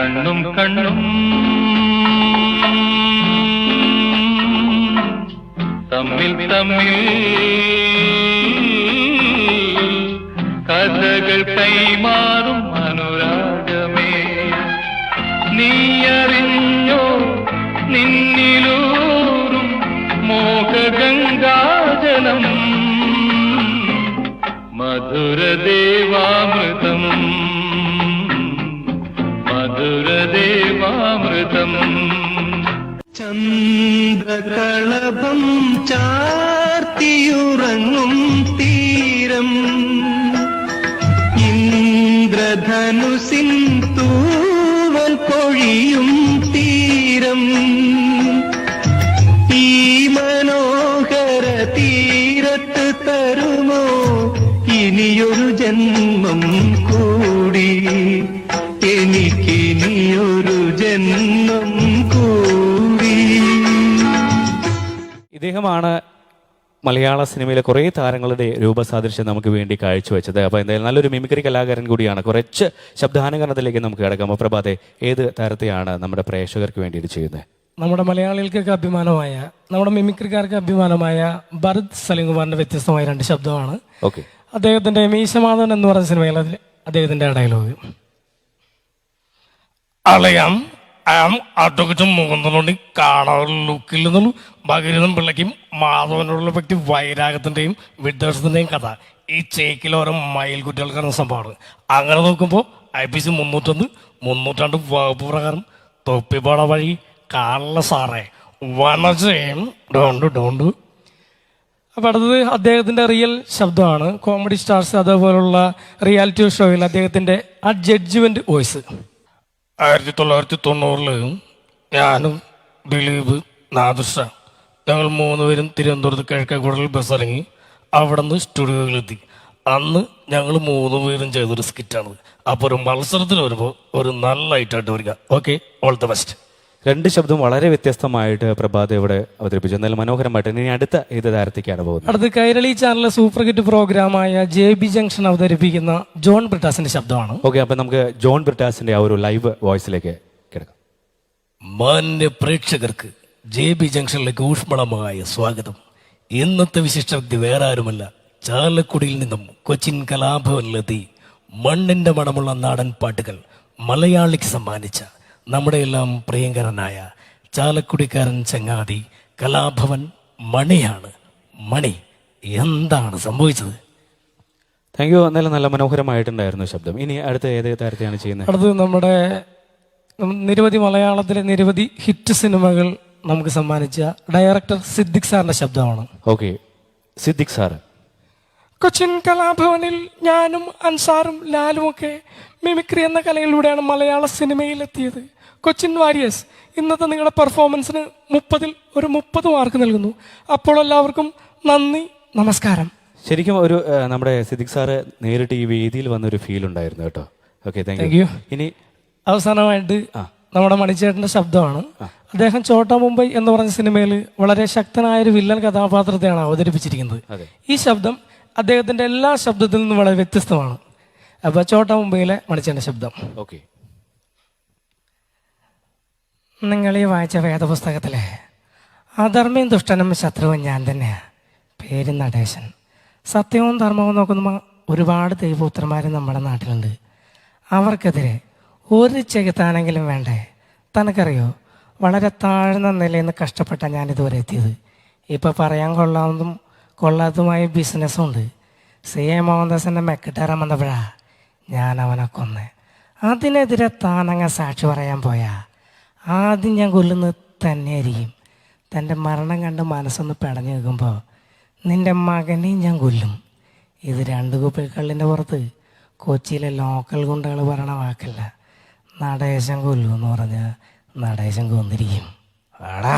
കണ്ണും കണ്ണും തമ്മിൽ തമ്മിൽ കഥകൾ കൈമാറും അനുരാഗമേ, നീയറിഞ്ഞോ നിന്നിലൂറും മോഹഗംഗാജലം, മധുരദേവാമൃതം മധുരദേവാമൃതം. ചന്ദ്രകളഭം ചാർത്തിയുറങ്ങും തീരം, ഇന്ദ്രധനുസിൻ തൂവൽ പൊഴിയും തീരം, ഈ മനോഹര തീരത്ത് തരുമോ ഇനിയൊരു ജന്മം കൂടി, എനിക്കിനിയൊരു ജന്മം കൂടി. ഇദ്ദേഹമാണ് മലയാള സിനിമയിലെ കുറേ താരങ്ങളുടെ രൂപസാദൃശ്യം നമുക്ക് വേണ്ടി കാഴ്ചവെച്ചത്. അപ്പോൾ എന്തായാലും നല്ലൊരു മിമിക്രി കലാകാരൻ കൂടിയാണ്. കുറച്ച് ശബ്ദാനുകരണത്തിലേക്ക് നമുക്ക് കിടക്കാം. അപ്പോൾ പ്രഭാതെ, ഏത് താരത്തെയാണ് നമ്മുടെ പ്രേക്ഷകർക്ക് വേണ്ടിയിട്ട് ചെയ്യുന്നത്? നമ്മുടെ മലയാളികൾക്കൊക്കെ അഭിമാനമായ, നമ്മുടെ മിമിക്രിക്കാർക്ക് അഭിമാനമായ ഭരത് സലിംകുമാറിന്റെ വ്യത്യസ്തമായ 2 ശബ്ദമാണ്. ഓക്കെ. അദ്ദേഹത്തിന്റെ മീശമാധവൻ എന്ന് പറഞ്ഞ സിനിമയിൽ അദ്ദേഹത്തിന്റെ ഡയലോഗ്, അളയാം അതൊക്കെ മുഖത്തോണ്ടി കാണാൻ ലുക്കിൽ നിന്നുള്ളൂ. ഭഗീരഥൻ പിള്ളയ്ക്കും മാധവനോടുള്ള വ്യക്തി വൈരാഗത്തിന്റെയും വിദ്വേഷത്തിന്റെയും കഥ ഈ ചേക്കിൽ ഓരോ മയിൽ കുട്ടികൾക്കാണ് സംഭവമാണ്. അങ്ങനെ നോക്കുമ്പോൾ IPC 301 302 വകുപ്പ് പ്രകാരം തൊപ്പിപ്പാട വഴി കാണല സാറേ വനജയം ഡോണ്ട്. അപ്പം അടുത്തത് അദ്ദേഹത്തിന്റെ റിയൽ ശബ്ദമാണ്. കോമഡി സ്റ്റാർസ് അതേപോലുള്ള റിയാലിറ്റി ഷോയിൽ അദ്ദേഹത്തിന്റെ ആ ജഡ്ജ്മെന്റ് വോയിസ്. 1990 ഞാനും ദിലീപ് നാദുഷ ഞങ്ങൾ 3 പേരും തിരുവനന്തപുരത്ത് കിഴക്കേക്കൂടൽ ബസ് ഇറങ്ങി അവിടെ നിന്ന് സ്റ്റുഡിയോയിലെത്തി. അന്ന് ഞങ്ങൾ 3 പേരും ചെയ്തൊരു സ്കിറ്റാണ്. അപ്പോൾ ഒരു മത്സരത്തിന് വരുമ്പോൾ ഒരു നല്ല ഐറ്റായിട്ട് വരിക. Okay, all the best. 2 ശബ്ദം വളരെ വ്യത്യസ്തമായിട്ട് പ്രഭാത് ഇവിടെ അവതരിപ്പിച്ചു. എന്നാലും മനോഹരമായിട്ട്. ഇനി അടുത്ത ഏത് താരത്തേക്കാണ് പോകുന്നത്? അടുത്ത് കൈരളി ചാനലിലെ സൂപ്പർ ഹിറ്റ് പ്രോഗ്രാമായ JB ജംഗ്ഷൻ അവതരിപ്പിക്കുന്ന ജോൺ ബ്രിട്ടാസിന്റെ ശബ്ദമാണ്. ഓക്കെ, അപ്പൊ നമുക്ക് ജോൺ ബ്രിട്ടാസിന്റെ ആ ഒരു ലൈവ് വോയിസിലേക്ക് കിടക്കാം. മാന്യ പ്രേക്ഷകർക്ക് JB ജംഗ്ഷനിലേക്ക് ഊഷ്മളമായ സ്വാഗതം. ഇന്നത്തെ വിശിഷ്ട വ്യക്തി വേറെ ആരുമല്ല, ചാലക്കുടിയിൽ നിന്നും കൊച്ചിൻ കലാഭവനിലെത്തി മണ്ണിന്റെ മണമുള്ള നാടൻ പാട്ടുകൾ മലയാളിക്ക് സമ്മാനിച്ച നമ്മുടെ എല്ലാം പ്രിയങ്കരനായ ചാലക്കുടിക്കാരൻ ചങ്ങാതി കലാഭവൻ മണിയാണ്. മണി, എന്താണ് സംഭവിച്ചത്? Thank you. എന്നാലും നല്ല മനോഹരമായിട്ടുണ്ടായിരുന്നു ശബ്ദം. ഇനി അടുത്ത ഏത് താരത്തെയാണ് ചെയ്യുന്നത്? അടുത്ത് നമ്മുടെ നിരവധി മലയാളത്തിലെ നിരവധി ഹിറ്റ് സിനിമകൾ നമുക്ക് സമ്മാനിച്ച ഡയറക്ടർ സിദ്ദിഖ് സാറിന്റെ ശബ്ദമാണ്. Okay, Siddique sir. കൊച്ചിൻ കലാഭവനിൽ ഞാനും അൻസാറും ലാലും ഒക്കെ മിമിക്രി എന്ന കലയിലൂടെയാണ് മലയാള സിനിമയിലെത്തിയത്. കൊച്ചിൻ വാരിയേഴ്സ്, ഇന്നത്തെ നിങ്ങളുടെ പെർഫോമൻസിന് 30ൽ ഒരു 30 മാർക്ക് നൽകുന്നു. അപ്പോൾ എല്ലാവർക്കും നന്ദി, നമസ്കാരം. ശരിക്കും ഒരു നമ്മുടെ സിദ്ദിഖ് സാറ് നേരിട്ട് ഈ വേദിയിൽ വന്നൊരു ഫീൽ ഉണ്ടായിരുന്നു കേട്ടോ. Okay, thank you. ഇനി അവസാനമായിട്ട് നമ്മുടെ മണിച്ചേട്ടന്റെ ശബ്ദമാണ്. അദ്ദേഹം ചോട്ടാ മുംബൈ എന്ന് പറഞ്ഞ സിനിമയിൽ വളരെ ശക്തനായ ഒരു വില്ലൻ കഥാപാത്രത്തെയാണ് അവതരിപ്പിച്ചിരിക്കുന്നത്. ഈ ശബ്ദം അദ്ദേഹത്തിന്റെ എല്ലാ ശബ്ദത്തിൽ നിന്നും വളരെ വ്യത്യസ്തമാണ്. അപ്പൊ ചോട്ടാ മുംബൈയിലെ മണിച്ചേട്ടന്റെ ശബ്ദം. ഓക്കെ. നിങ്ങൾ ഈ വായിച്ച വേദപുസ്തകത്തിലെ അധർമ്മയും ദുഷ്ടനും ശത്രുവും ഞാൻ തന്നെയാണ്. പേര് നടേശൻ. സത്യവും ധർമ്മവും നോക്കുന്ന ഒരുപാട് ദൈവപുത്രന്മാർ നമ്മുടെ നാട്ടിലുണ്ട്. അവർക്കെതിരെ ഒരു ചെകുത്താനെങ്കിലും വേണ്ടേ? തനക്കറിയോ, വളരെ താഴ്ന്ന നിലയിൽ നിന്ന് കഷ്ടപ്പെട്ടാണ് ഞാനിതുവരെ എത്തിയത്. ഇപ്പം പറയാൻ കൊള്ളാത്തതുമായ ബിസിനസ്സും ഉണ്ട്. CA മോഹൻദാസിൻ്റെ മെക്കിട്ടാറാൻ വന്നപ്പോഴാ ഞാൻ അവനെ കൊന്ന്. അതിനെതിരെ താനങ്ങ സാക്ഷി പറയാൻ പോയാ ആദ്യം ഞാൻ കൊല്ലുന്നത് തന്നെയായിരിക്കും. തൻ്റെ മരണം കണ്ട് മനസ്സൊന്ന് പിടഞ്ഞു നിൽക്കുമ്പോൾ നിൻ്റെ മകനെയും ഞാൻ കൊല്ലും. ഇത് 2 കുപ്പിക്കള്ളിൻ്റെ പുറത്ത് കൊച്ചിയിലെ ലോക്കൽ ഗുണ്ടകൾ പറയണ വാക്കല്ല. നടേശൻ കൊല്ലു എന്ന് പറഞ്ഞാൽ നടേശൻ കൊന്നിരിക്കും. ആടാ.